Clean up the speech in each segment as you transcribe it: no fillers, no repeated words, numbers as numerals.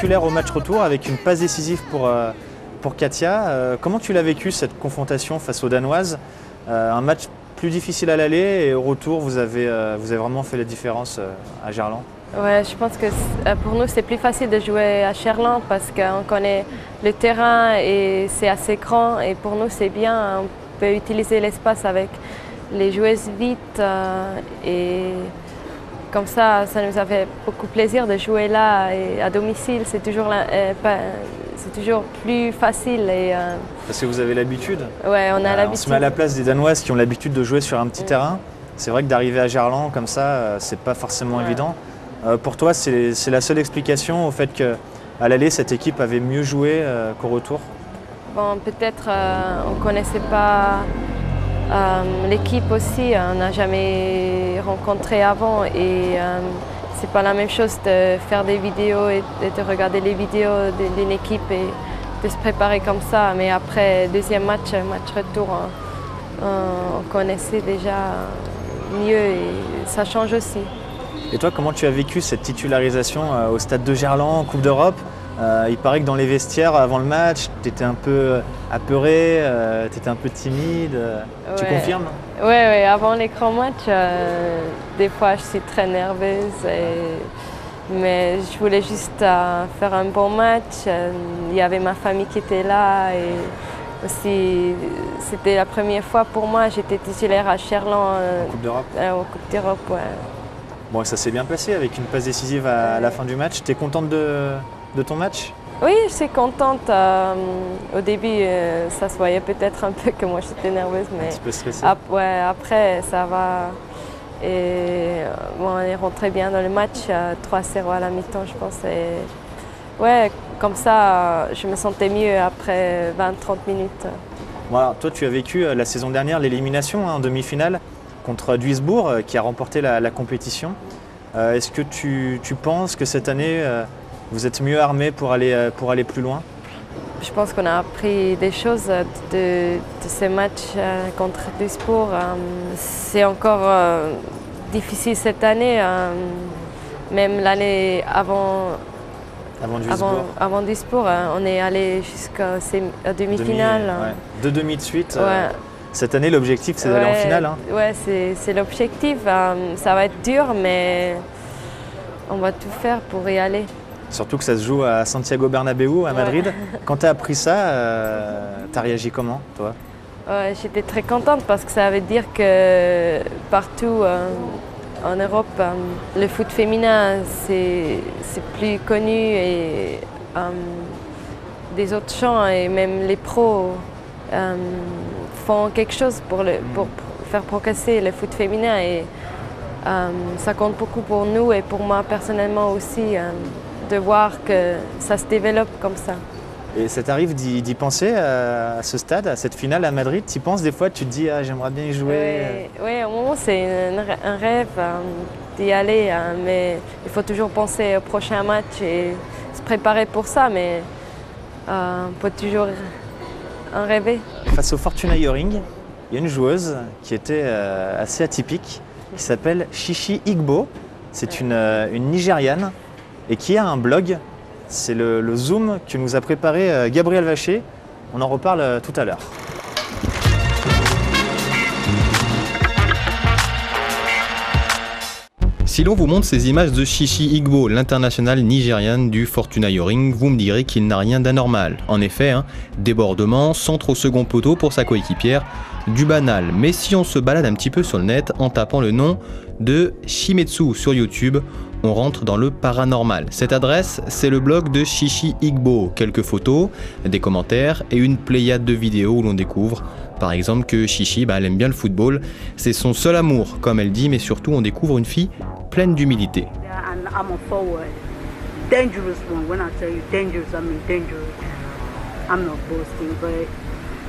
titulaire au match retour avec une passe décisive pour Katia. Comment tu l'as vécu cette confrontation face aux Danoises? Un match plus difficile à l'aller et au retour vous avez vraiment fait la différence à Gerland. Ouais, je pense que pour nous c'est plus facile de jouer à Gerland parce qu'on connaît le terrain et c'est assez grand et pour nous c'est bien, on peut utiliser l'espace avec les joueuses vite et comme ça nous a fait beaucoup plaisir de jouer là et à domicile c'est toujours plus facile. Parce que vous avez l'habitude. Ouais, on a l'habitude. On se met à la place des Danoises qui ont l'habitude de jouer sur un petit terrain. C'est vrai que d'arriver à Gerland comme ça, c'est pas forcément évident. Pour toi, c'est la seule explication au fait qu'à l'aller, cette équipe avait mieux joué qu'au retour? Bon, peut-être on ne connaissait pas l'équipe aussi, on n'a jamais rencontré avant et c'est pas la même chose de faire des vidéos et de regarder les vidéos d'une équipe et de se préparer comme ça. Mais après, deuxième match retour, on connaissait déjà mieux et ça change aussi. Et toi, comment tu as vécu cette titularisation au stade de Gerland en Coupe d'Europe? Il paraît que dans les vestiaires, avant le match, tu étais un peu apeurée, tu étais un peu timide. Ouais. Tu confirmes? Oui, avant les grands matchs, des fois je suis très nerveuse. Mais je voulais juste faire un bon match. Il y avait ma famille qui était là. Et aussi, c'était la première fois pour moi, j'étais titulaire à Gerland. En Coupe d'Europe? En Coupe d'Europe, ouais. Bon, ça s'est bien passé avec une passe décisive à la fin du match. Tu es contente de ton match? Oui, je suis contente. Au début, ça se voyait peut-être un peu que moi j'étais nerveuse, mais un petit peu stressée. Après, ça va. Et bon, on est rentré bien dans le match, 3-0 à la mi-temps, je pense. Et, ouais, comme ça, je me sentais mieux après 20-30 minutes. Bon, alors, toi, tu as vécu la saison dernière l'élimination en demi-finale contre Duisbourg, qui a remporté la compétition. Est-ce que tu penses que cette année, vous êtes mieux armés pour aller plus loin? Je pense qu'on a appris des choses de ce match contre Duisbourg. C'est encore difficile cette année, même l'année avant Duisbourg, on est allé jusqu'à demi-finale. Ouais. 2 demi de suite. Ouais. Cette année, l'objectif, c'est d'aller en finale. Hein. Ouais, c'est l'objectif. Ça va être dur, mais on va tout faire pour y aller. Surtout que ça se joue à Santiago Bernabéu, à Madrid. Ouais. Quand tu as appris ça, tu as réagi comment, toi? J'étais très contente parce que ça veut dire que partout en Europe, le foot féminin, c'est plus connu et des autres champs et même les pros font quelque chose pour faire progresser le foot féminin et ça compte beaucoup pour nous et pour moi personnellement aussi de voir que ça se développe comme ça. Et ça t'arrive d'y penser à ce stade, à cette finale à Madrid? Tu y penses des fois, tu te dis ah, j'aimerais bien y jouer? Oui, au moment c'est un rêve d'y aller, mais il faut toujours penser au prochain match et se préparer pour ça, mais on peut toujours en rêver. Face au Fortuna Hjørring, il y a une joueuse qui était assez atypique, qui s'appelle Chichi Igbo. C'est une Nigériane et qui a un blog. C'est le Zoom que nous a préparé Gabriel Vacher. On en reparle tout à l'heure. Si l'on vous montre ces images de Chichi Igbo, l'internationale nigériane du Fortuna Hjørring, vous me direz qu'il n'a rien d'anormal. En effet, débordement, centre au second poteau pour sa coéquipière, du banal. Mais si on se balade un petit peu sur le net en tapant le nom de Shimetsu sur YouTube, on rentre dans le paranormal. Cette adresse, c'est le blog de Chichi Igbo. Quelques photos, des commentaires et une pléiade de vidéos où l'on découvre, par exemple, que Chichi, elle aime bien le football. C'est son seul amour, comme elle dit, mais surtout on découvre une fille pleine d'humilité.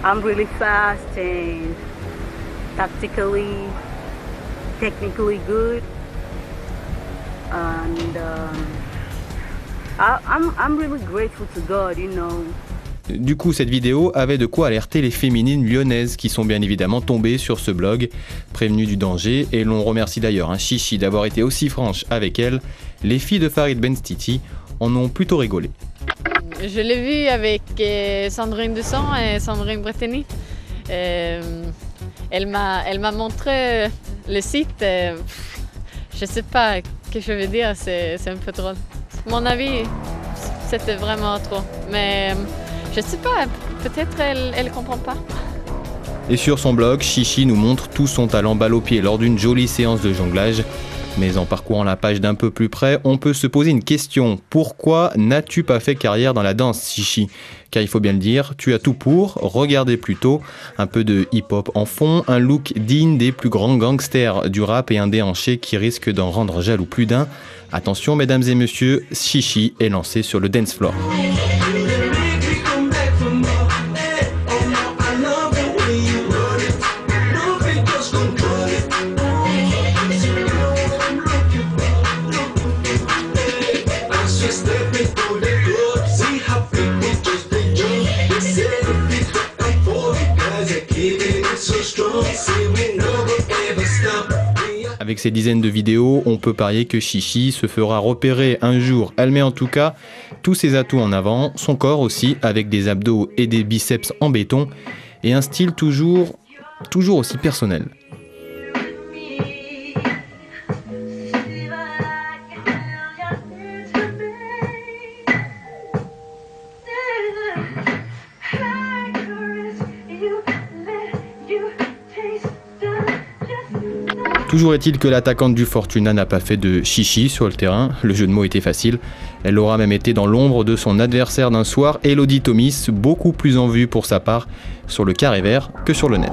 I'm really fast and tactically, technically good, and I'm really grateful to God, you know. Du coup, cette vidéo avait de quoi alerter les féminines lyonnaises qui sont bien évidemment tombées sur ce blog, prévenues du danger, et l'on remercie d'ailleurs Chichi d'avoir été aussi franche avec elle. Les filles de Farid Benstiti en ont plutôt rigolé. Je l'ai vu avec Sandrine Dusson et Sandrine Brettini. Elle m'a montré le site. Je ne sais pas ce que je veux dire, c'est un peu drôle. Mon avis, c'était vraiment trop. Mais je ne sais pas, peut-être elle ne comprend pas. Et sur son blog, Chichi nous montre tout son talent balle au pied lors d'une jolie séance de jonglage. Mais en parcourant la page d'un peu plus près, on peut se poser une question. Pourquoi n'as-tu pas fait carrière dans la danse, Chichi? Car il faut bien le dire, tu as tout pour. Regardez plutôt un peu de hip-hop en fond, un look digne des plus grands gangsters du rap et un déhanché qui risque d'en rendre jaloux plus d'un. Attention mesdames et messieurs, Chichi est lancé sur le dance floor. Avec ces dizaines de vidéos, on peut parier que Chichi se fera repérer un jour. Elle met en tout cas tous ses atouts en avant, son corps aussi, avec des abdos et des biceps en béton, et un style toujours aussi personnel. Toujours est-il que l'attaquante du Fortuna n'a pas fait de chichi sur le terrain, le jeu de mots était facile. Elle aura même été dans l'ombre de son adversaire d'un soir, Elodie Thomis, beaucoup plus en vue pour sa part sur le carré vert que sur le net.